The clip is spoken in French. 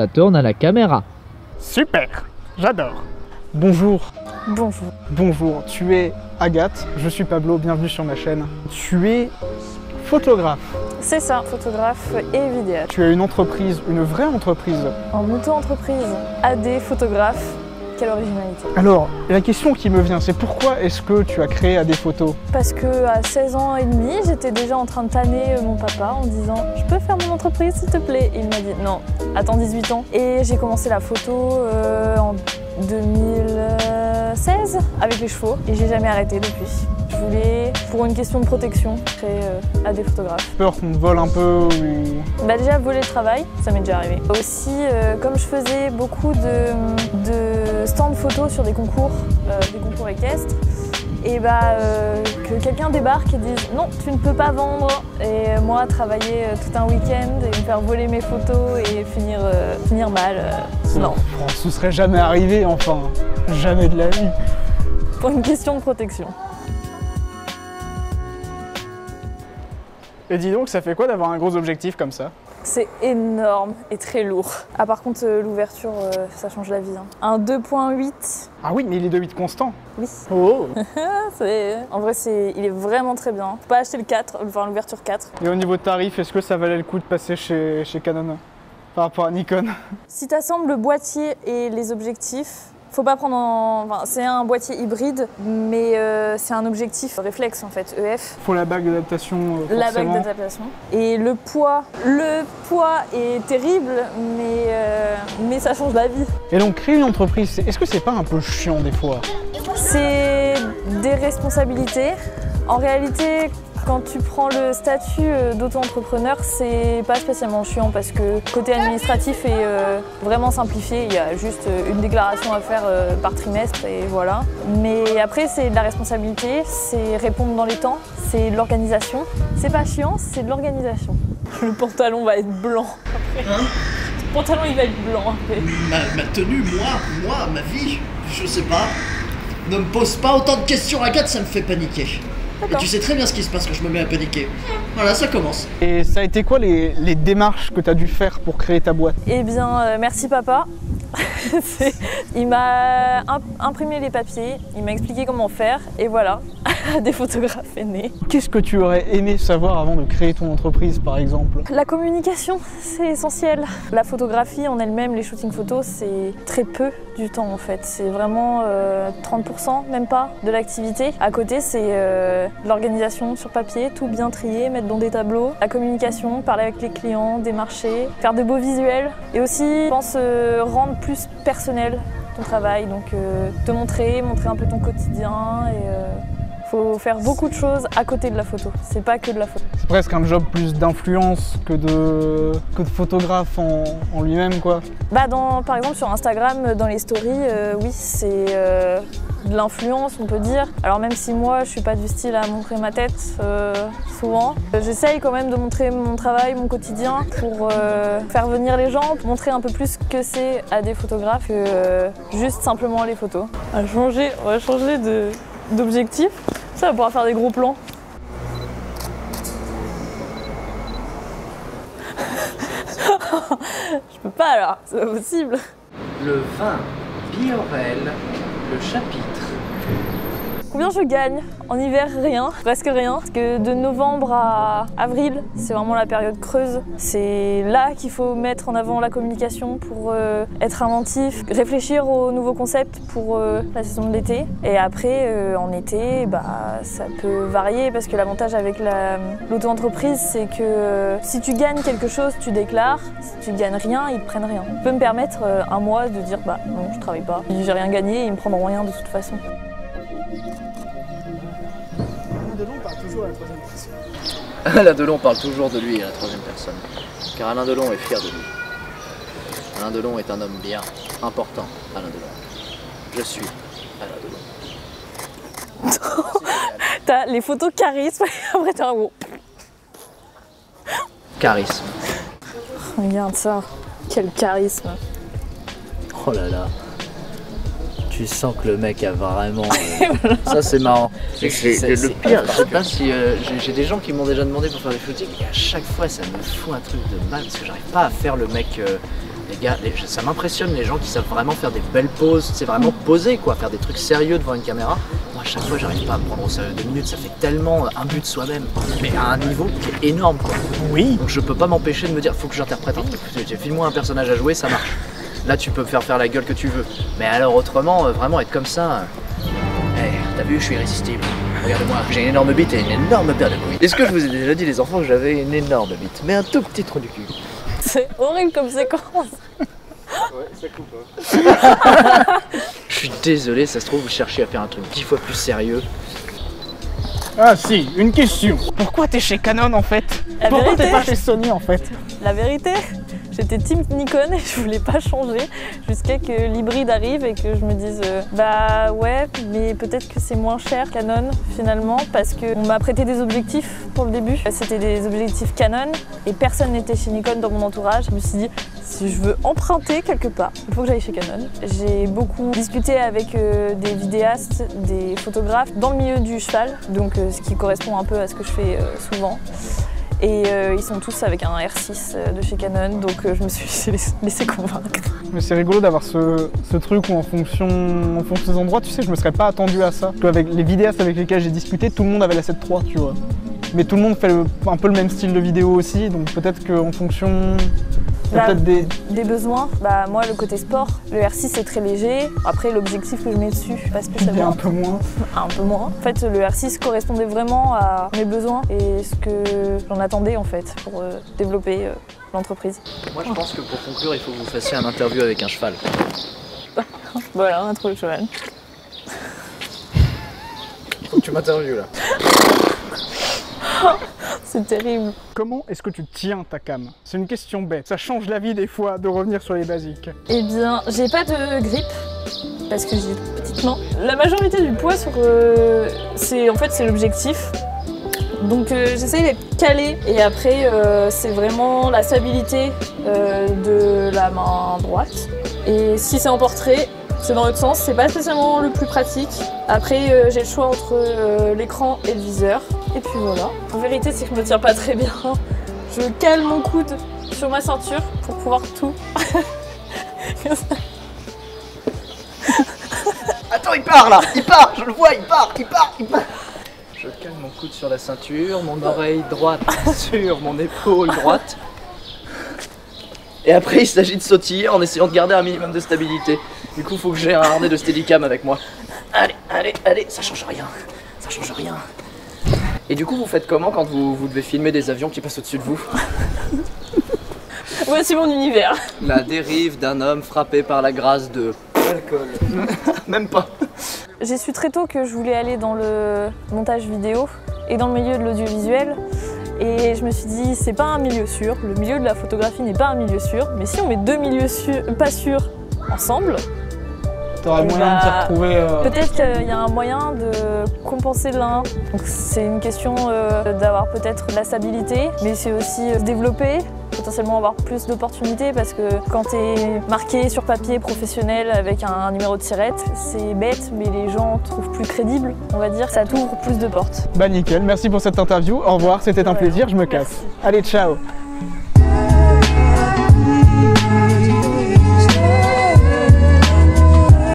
ça tourne à la caméra. Super, j'adore. Bonjour. Bonjour. Bonjour, tu es Agathe, je suis Pablo, bienvenue sur ma chaîne. Tu es photographe. C'est ça, photographe et vidéaste. Tu as une entreprise, une vraie entreprise. En auto-entreprise, AD photographe, quelle originalité. Alors, la question qui me vient, c'est pourquoi est-ce que tu as créé AD Photo? Parce que à 16 ans et demi, j'étais déjà en train de tanner mon papa en disant « Je peux faire mon entreprise s'il te plaît ?» Et il m'a dit « Non, attends 18 ans ». Et j'ai commencé la photo en 2016 avec les chevaux et j'ai jamais arrêté depuis. Je voulais, pour une question de protection, créer AD photographe. Peur qu'on te vole un peu ou... Bah déjà voler le travail, ça m'est déjà arrivé. Aussi, comme je faisais beaucoup de stands photos sur des concours équestres, et que quelqu'un débarque et dise non, tu ne peux pas vendre, et moi travailler tout un week-end et me faire voler mes photos et finir mal, non. Oh, ce serait jamais arrivé, enfin, jamais de la vie. Pour une question de protection. Et dis donc, ça fait quoi d'avoir un gros objectif comme ça? C'est énorme et très lourd. Ah par contre l'ouverture, ça change la vie. Hein. Un 2.8. Ah oui, mais il est de 8 constant. Oui. Oh. En vrai, il est vraiment très bien. Faut pas acheter le 4, enfin l'ouverture 4. Et au niveau de tarif, est-ce que ça valait le coup de passer chez Canon par rapport à Nikon? Si tu assembles le boîtier et les objectifs, faut pas prendre Enfin, c'est un boîtier hybride, mais c'est un objectif réflexe en fait, EF. Faut la bague d'adaptation. La bague d'adaptation. Et le poids est terrible, mais ça change la vie. Et donc créer une entreprise, est-ce que c'est pas un peu chiant des fois? C'est des responsabilités. En réalité, quand tu prends le statut d'auto-entrepreneur, c'est pas spécialement chiant parce que côté administratif est vraiment simplifié. Il y a juste une déclaration à faire par trimestre et voilà. Mais après, c'est de la responsabilité, c'est répondre dans les temps, c'est de l'organisation. C'est pas chiant, c'est de l'organisation. Le pantalon va être blanc après. Hein? Le pantalon, il va être blanc après. Ma tenue, moi, ma vie, je sais pas. Ne me pose pas autant de questions, Agathe, ça me fait paniquer. Et tu sais très bien ce qui se passe quand je me mets à paniquer. Voilà, ça commence. Et ça a été quoi les démarches que tu as dû faire pour créer ta boîte? Eh bien, merci papa. Il m'a imprimé les papiers, il m'a expliqué comment faire, et voilà, des photographes est né. Qu'est-ce que tu aurais aimé savoir avant de créer ton entreprise, par exemple? La communication, c'est essentiel. La photographie en elle-même, les shootings photos, c'est très peu du temps en fait. C'est vraiment 30%, même pas, de l'activité. À côté, c'est l'organisation sur papier, tout bien trié, mettre dans des tableaux. La communication, parler avec les clients, démarcher, faire de beaux visuels. Et aussi, je pense, rendre plus personnel ton travail. Donc te montrer un peu ton quotidien et... faut faire beaucoup de choses à côté de la photo, c'est pas que de la photo. C'est presque un job plus d'influence que de photographe en lui-même quoi. Bah par exemple sur Instagram, dans les stories, oui c'est de l'influence on peut dire. Alors même si moi je suis pas du style à montrer ma tête souvent, j'essaye quand même de montrer mon travail, mon quotidien pour faire venir les gens, pour montrer un peu plus ce que c'est à des photographes que juste simplement les photos. On va changer d'objectif. Ça va pouvoir faire des gros plans. Je peux pas alors, c'est pas possible. Le vin Biorel, le chapitre. Combien je gagne? En hiver, rien, presque rien. Parce que de novembre à avril, c'est vraiment la période creuse. C'est là qu'il faut mettre en avant la communication pour être inventif, réfléchir aux nouveaux concepts pour la saison de l'été. Et après, en été, ça peut varier parce que l'avantage avec l'auto-entreprise, c'est que si tu gagnes quelque chose, tu déclares. Si tu gagnes rien, ils ne prennent rien. Je peux me permettre un mois de dire non, je travaille pas. J'ai rien gagné, ils me prendront rien de toute façon. Alain Delon parle toujours à la troisième personne. Alain Delon parle toujours de lui à la troisième personne, car Alain Delon est fier de lui. Alain Delon est un homme bien, important, Alain Delon. Je suis Alain Delon. T'as les photos charisme, et après t'as un gros. Charisme. Regarde ça, quel charisme. Oh là là. Tu sens que le mec a vraiment... Ça c'est marrant. C'est le pire, je sais pas si... j'ai des gens qui m'ont déjà demandé pour faire des shootings et à chaque fois ça me fout un truc de mal parce que j'arrive pas à faire le mec Les gars, ça m'impressionne les gens qui savent vraiment faire des belles poses, c'est vraiment poser quoi, faire des trucs sérieux devant une caméra. Moi à chaque fois j'arrive pas à me prendre au sérieux 2 minutes, ça fait tellement un but de soi-même, mais à un niveau qui est énorme quoi. Oui. Donc je peux pas m'empêcher de me dire faut que j'interprète un truc. File-moi un personnage à jouer, ça marche. Là tu peux me faire la gueule que tu veux. Mais alors autrement, vraiment être comme ça. Hey, t'as vu, je suis irrésistible. Regarde-moi, j'ai une énorme bite et une énorme paire de couilles. Est-ce que je vous ai déjà dit les enfants que j'avais une énorme bite, mais un tout petit trou du cul. C'est horrible comme séquence. Ouais, ça coupe. Hein. Je suis désolé, ça se trouve vous cherchez à faire un truc 10 fois plus sérieux. Ah si, une question. Pourquoi t'es chez Canon en fait? La Pourquoi vérité, t'es pas chez Sony en fait? La vérité, j'étais team Nikon et je voulais pas changer jusqu'à que l'hybride arrive et que je me dise bah ouais, mais peut-être que c'est moins cher Canon finalement parce qu'on m'a prêté des objectifs pour le début. C'était des objectifs Canon et personne n'était chez Nikon dans mon entourage. Je me suis dit si je veux emprunter quelque part, il faut que j'aille chez Canon. J'ai beaucoup discuté avec des vidéastes, des photographes dans le milieu du cheval, donc ce qui correspond un peu à ce que je fais souvent. Et ils sont tous avec un R6 de chez Canon, donc je me suis laissé convaincre. Mais c'est rigolo d'avoir ce truc où en fonction des endroits, tu sais, je me serais pas attendu à ça. Parce qu'avec les vidéastes avec lesquels j'ai discuté, tout le monde avait la 7 III, tu vois. Mais tout le monde fait un peu le même style de vidéo aussi, donc peut-être qu'en fonction... Des besoins, bah moi le côté sport, le R6 c'est très léger, après l'objectif que je mets dessus, pas spécialement. Un peu moins. Un peu moins. En fait le R6 correspondait vraiment à mes besoins et ce que j'en attendais en fait pour développer l'entreprise. Moi je pense que pour conclure il faut que vous fassiez un interview avec un cheval. Voilà, on a trouvé le cheval. Faut que tu m'interviewes là. C'est terrible. Comment est-ce que tu tiens ta cam? C'est une question bête. Ça change la vie des fois de revenir sur les basiques. Eh bien, j'ai pas de grippe parce que j'ai de petites mains. La majorité du poids sur c'est l'objectif. Donc j'essaye d'être calée et après c'est vraiment la stabilité de la main droite. Et si c'est en portrait, c'est dans l'autre sens, c'est pas spécialement le plus pratique. Après j'ai le choix entre l'écran et le viseur. Et puis voilà. En vérité c'est que je me tiens pas très bien. Je cale mon coude sur ma ceinture pour pouvoir tout. Attends il part là, il part, je le vois, il part. Je cale mon coude sur la ceinture, mon oreille droite sur mon épaule droite. Et après il s'agit de sautiller en essayant de garder un minimum de stabilité. Du coup il faut que j'ai un harnais de steadicam avec moi. Allez, ça change rien. Et du coup vous faites comment quand vous devez filmer des avions qui passent au-dessus de vous? Voici mon univers. La dérive d'un homme frappé par la grâce de... l'alcool. Même pas. J'ai su très tôt que je voulais aller dans le montage vidéo et dans le milieu de l'audiovisuel. Et je me suis dit, c'est pas un milieu sûr, le milieu de la photographie n'est pas un milieu sûr, mais si on met deux milieux pas sûrs ensemble, t'auras moyen de t'y retrouver. Peut-être qu'il y a un moyen de compenser l'un. Donc c'est une question d'avoir peut-être de la stabilité, mais c'est aussi se développer, potentiellement avoir plus d'opportunités parce que quand tu es marqué sur papier professionnel avec un numéro de tirette, c'est bête, mais les gens te trouvent plus crédible, on va dire. Ça t'ouvre plus de portes. Bah nickel, merci pour cette interview. Au revoir, c'était un plaisir, je me casse. Allez, ciao.